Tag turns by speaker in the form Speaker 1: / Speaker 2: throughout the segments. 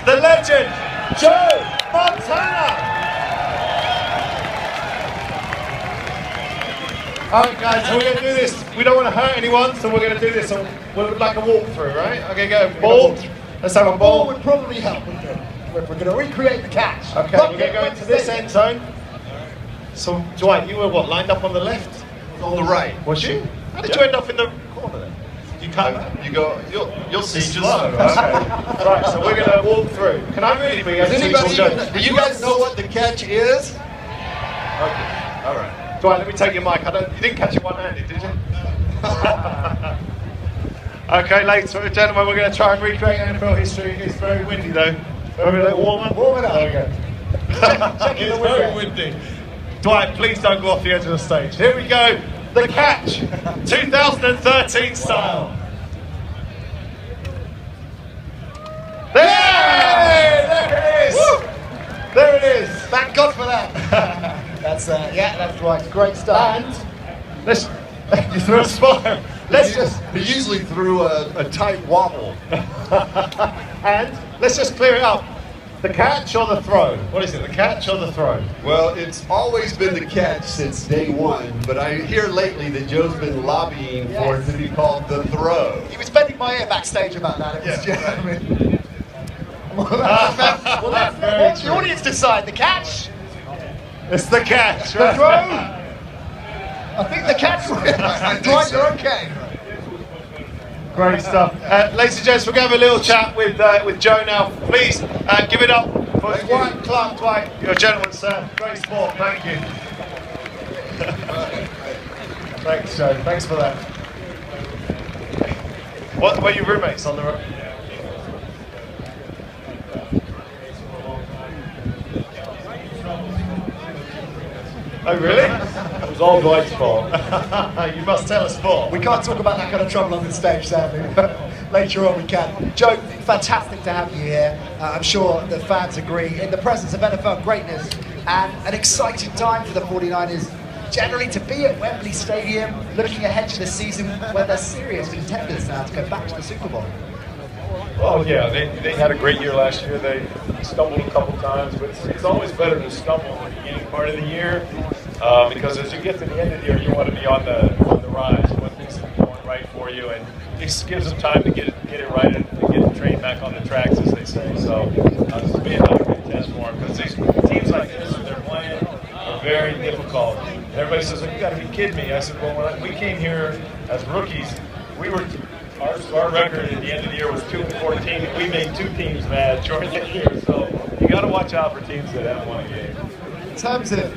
Speaker 1: the legend, Joe Montana. Alright guys, so we're going to do this. We don't want to hurt anyone, so we're going to do this like a walkthrough, right? Okay, go. Ball. Let's have a ball.
Speaker 2: Would probably help if we're going to recreate the catch.
Speaker 1: Okay, we're going to go into this end zone. So, Dwight, you were what, lined up on the left?
Speaker 3: On the right.
Speaker 1: Was you? How did you end up in the corner then?
Speaker 3: You can't. You go. You'll see just.
Speaker 1: Okay. Right, so we're going to walk through. Can I really be?
Speaker 3: Do you guys know what the catch is? Okay. All right.
Speaker 1: Dwight, let me take your mic. You didn't catch it one-handed, did you? Okay, ladies and gentlemen, we're going to try and recreate NFL history. It's very windy though. Warm it up. There we go. It's very windy. Dwight, please don't go off the edge of the stage. Here we go. The catch, 2013 style. There it is. Woo! There it is.
Speaker 2: Thank God for that. That's right. Great stuff.
Speaker 1: And let's you threw a spire.
Speaker 3: He usually threw a tight wobble.
Speaker 1: And let's just clear it up. The catch or the throw? What is it? The catch or the throw?
Speaker 3: Well, it's always been the catch since day one, but I hear lately that Joe's been lobbying for it to be called the throw.
Speaker 2: He was bending my ear backstage about that. It was let the audience decide. The catch.
Speaker 1: It's the catch.
Speaker 2: The throw. I think the catch. Dwight, you're okay.
Speaker 1: Great stuff. Ladies and gents, we're going to have a little chat with Joe now. Please give it up for Dwight Clark. Dwight, you're a gentleman, sir. Great sport. Thank you. Thanks, Joe. Thanks for that. What were your roommates on the road? Oh, really? It was all Dwight's fault. You must tell us more.
Speaker 2: We can't talk about that kind of trouble on the stage, sadly. Later on we can. Joe, fantastic to have you here. I'm sure the fans agree. In the presence of NFL greatness and an exciting time for the 49ers generally to be at Wembley Stadium, looking ahead to the season where they're serious contenders now to go back to the Super Bowl.
Speaker 4: Well, yeah, they had a great year last year. They stumbled a couple times, but it's always better to stumble in the beginning part of the year because as you get to the end of the year, you want to be on the rise. You want things to be going right for you, and it gives them time to get it right and get the train back on the tracks, as they say. So this will be another good test for them because these teams like this that they're playing are very difficult. And everybody says, "You got to be kidding me." I said, "Well, when we came here as rookies, we were." Our record at the end of the year was 2-14, and we made two teams mad during the year. So you got to watch out for teams that haven't won a game.
Speaker 2: In terms of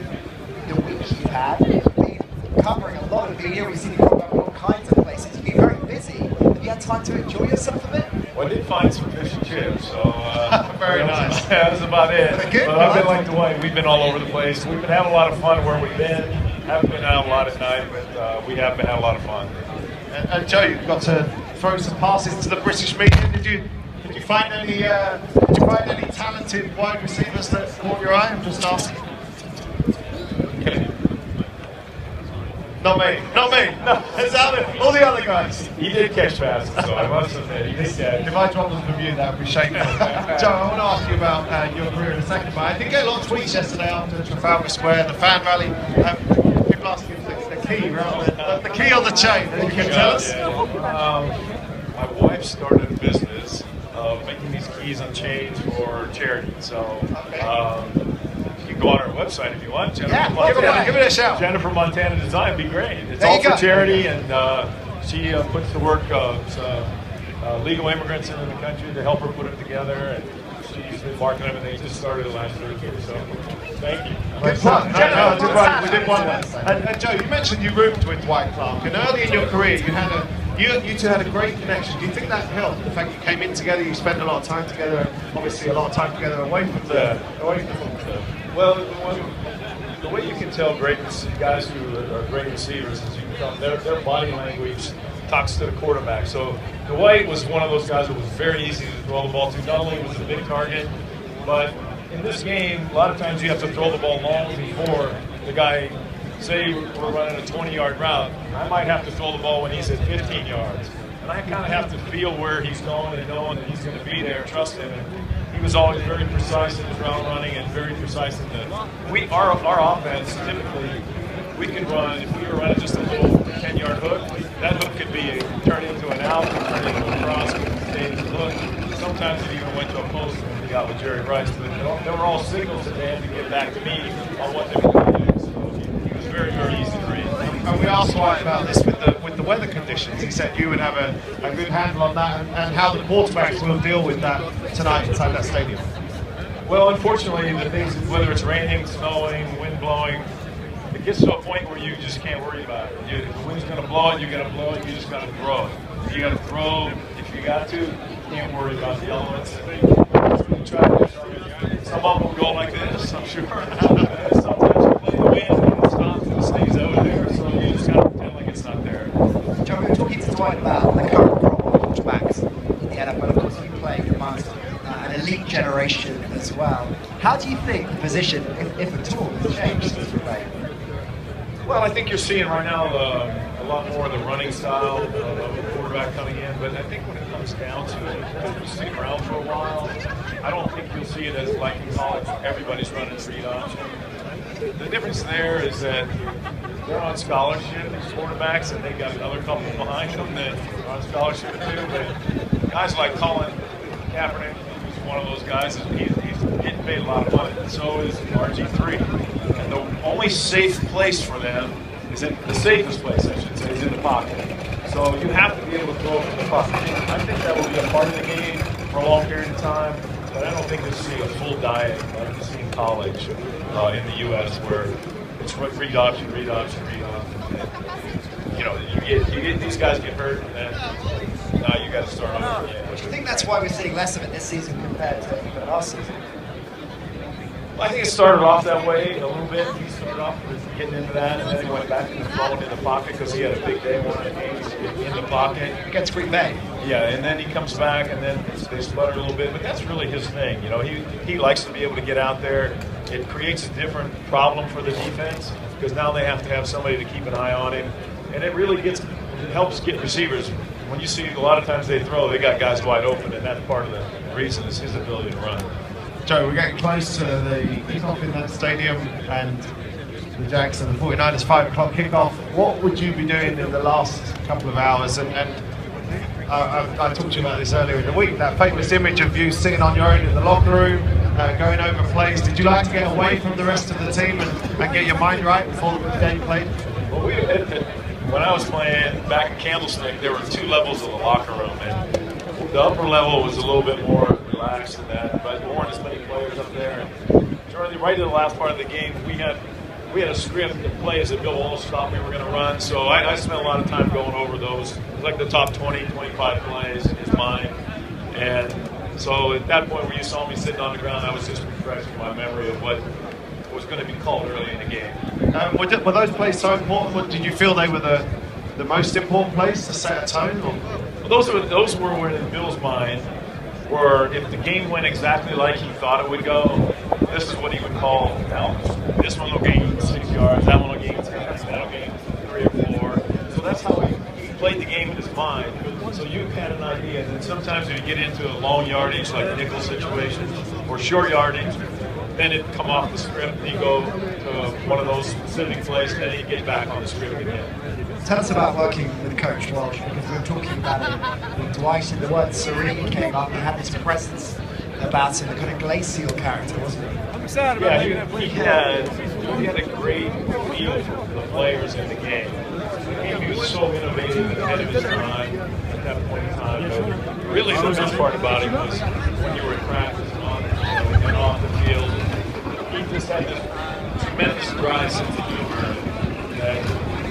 Speaker 2: the week you've had, you've been covering a lot of the year. We've seen you go around all kinds of places. You've been very busy. Have you had time to enjoy yourself a bit?
Speaker 4: Well, I did find some fish and chips, so
Speaker 1: very nice.
Speaker 4: That was about it. But I've been like Dwight. We've been all over the place. We've been having a lot of fun where we've been. Haven't been out a lot at night, but we have been having a lot of fun.
Speaker 1: And Joe, you've got to throw some passes to the British media. Did you find any talented wide receivers that caught your eye? I'm just asking. Not me. No, it's all the other guys.
Speaker 4: He did catch passes, so I must admit, he did catch.
Speaker 1: If I dropped them from you, that would be shameful. Joe, I want to ask you about your career in a second, but I did get a lot of tweets yesterday after Trafalgar Square, the fan rally. People asking for the key, right? The key on the chain. You can tell us.
Speaker 4: My wife started a business of making these keys on chains for charity. So you can go on our website if you want. Give
Speaker 1: it a shout.
Speaker 4: Jennifer Montana Design would be great. It's all for charity, and she puts to work legal immigrants into the country to help her put it together. And she's been marketing everything. Just started it last week. So thank you.
Speaker 1: Good fun. We did one. And Joe, you mentioned you roomed with Dwight Clark, and early in your career you two had a great connection. Do you think that helped? The fact you came in together, you spent a lot of time together, and obviously a lot of time together away from the football.
Speaker 4: Well, the way you can tell guys who are great receivers is their body language talks to the quarterback. So Dwight was one of those guys that was very easy to throw the ball to. Not only was a big target, but in this game, a lot of times you have to throw the ball long before the guy. Say we're running a 20-yard route, I might have to throw the ball when he's at 15 yards. And I kind of have to feel where he's going and knowing that he's going to be there, trust him. And he was always very precise in the ground running and very precise in the. Our offense typically we can run if we were running just a little 10-yard hook. That hook could be turned into an out, could turn into a cross, could stay in the hook. Sometimes it even went to a post when we got with Jerry Rice. But they were all signals that they had to get back to me on what they were going to do. So he was very, very easy to read.
Speaker 1: And we asked White about this with the weather conditions. He said you would have a good handle on that and how the quarterbacks will deal with that tonight inside that stadium.
Speaker 4: Well, unfortunately, the things, whether it's raining, snowing, wind blowing, it gets to a point where you just can't worry about it. If the wind's going to blow it, you're going to blow it, you just got to throw it. You got to throw if you got to. You can't worry about the elements. Some of them will go like this, I'm sure. Sometimes you play the wind and it stops and it stays over there, so you just got to pretend like it's not there.
Speaker 2: Joe, we were talking to Dwight about the current crop of quarterbacks in the NFL. Of course, you play amongst an elite generation as well. How do you think the position, if at all, has changed since you played?
Speaker 4: Well, I think you're seeing right now a lot more of the running style of a quarterback coming in, but I think when it comes down to it, because you stick around for a while, I don't think you'll see it as like in college, everybody's running read option. The difference there is that they're on scholarship, these quarterbacks, and they got another couple behind them that are on scholarship too, but guys like Colin Kaepernick, who's one of those guys, he's getting paid a lot of money, and so is RG3. And the only safe place for them is the safest place, I should say, is in the pocket. So you have to be able to throw from the pocket. I think that will be a part of the game for a long period of time, but I don't think you'll see a full diet like you see in college in the U.S. where it's read option, read option, read option. And, you know, you get these guys get hurt, and then now you got to start over again.
Speaker 2: Do you think that's why we're seeing less of it this season compared to last season?
Speaker 4: I think it started off that way a little bit. He started off with getting into that, and then he went back into throwing in the pocket because he had a big day one of the games in the pocket.
Speaker 2: Against Green Bay.
Speaker 4: Yeah, and then he comes back, and then they sputter a little bit, but that's really his thing. You know, he likes to be able to get out there. It creates a different problem for the defense because now they have to have somebody to keep an eye on him, and it really it helps get receivers. When you see a lot of times they throw, they got guys wide open, and that's part of the reason is his ability to run.
Speaker 1: Joe, we're getting close to the kickoff in that stadium and the Jags and the 49ers 5 o'clock kickoff. What would you be doing in the last couple of hours? And I talked to you about this earlier in the week, that famous image of you sitting on your own in the locker room, going over plays. Did you like to get away from the rest of the team and get your mind right before the game played?
Speaker 4: Well, when I was playing back in Candlestick, there were 2 levels of the locker room, and the upper level was a little bit more relaxed than that, but there weren't as many players up there. And right in the last part of the game, we had a script of plays that Bill Walsh thought we were going to run, so I spent a lot of time going over those. Like the top 20, 25 plays is mine. And so at that point where you saw me sitting on the ground, I was just refreshing my memory of what was going to be called early in the game.
Speaker 1: Were those plays so important? Did you feel they were the most important plays to set a tone?
Speaker 4: Well, those were in Bill's mind, where if the game went exactly like he thought it would go, this is what he would call, now, this one will gain 6 yards, that one will gain 10, that'll gain 3 or 4. So that's how he played the game in his mind. So you had an idea, and then sometimes when you get into a long yardage, like nickel situation, or short yardage, then it'd come off the script, and you go to one of those specific plays, and then you get back on the script again.
Speaker 2: Tell us about working with Coach Walsh, because we were talking about it with Dwight, and the word serene came up, and had this presence about him, a kind of glacial character, wasn't he?
Speaker 4: Yeah, he had a great feel for the players in the game. He was so innovative and ahead of his time at that point in time. But really, the best part about him was when you were in practice and off the field. He just had this tremendous dry sense of humor that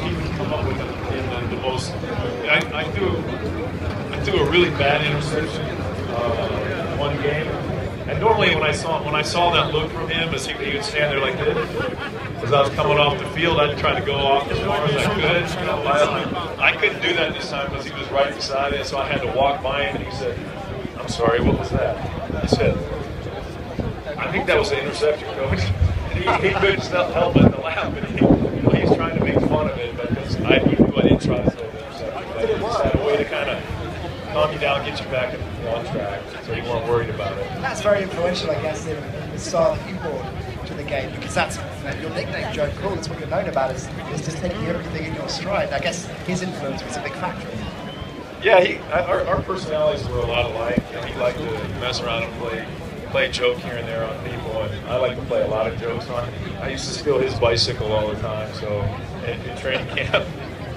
Speaker 4: he would come up with in the most. I threw a really bad interception one game. And normally when I saw that look from him, as he would stand there like this, as I was coming off the field, I'd try to go off as far as I could. You know, I couldn't do that this time because he was right beside it, so I had to walk by him, and he said, "I'm sorry, what was that?" I said, "I think that was an interception, Coach." And he couldn't help but to laugh, and he's trying to make fun of it, but because he knew I didn't try to throw the interception. But I just had a way to kind of calm you down, get you back in on track, so you weren't worried about it.
Speaker 2: That's very influential, I guess, in the style that you brought to the game, because that's your nickname, Joe Cool. That's what you're known about, is just taking everything in your stride. I guess his influence was a big factor.
Speaker 4: Yeah, our personalities were a lot alike. He liked to mess around and play a joke here and there on people, and I like to play a lot of jokes on him. I used to steal his bicycle all the time, so in training camp,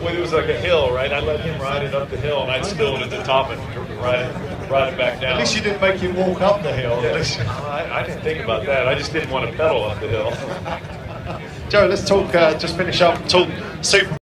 Speaker 4: when it was like a hill, right, I'd let him ride it up the hill, and I'd steal it at the top and ride it back down.
Speaker 1: At least you didn't make him walk up the hill.
Speaker 4: Yeah. I didn't think about that. I just didn't want to pedal up the hill.
Speaker 1: Joe, let's talk, just finish up, talk Super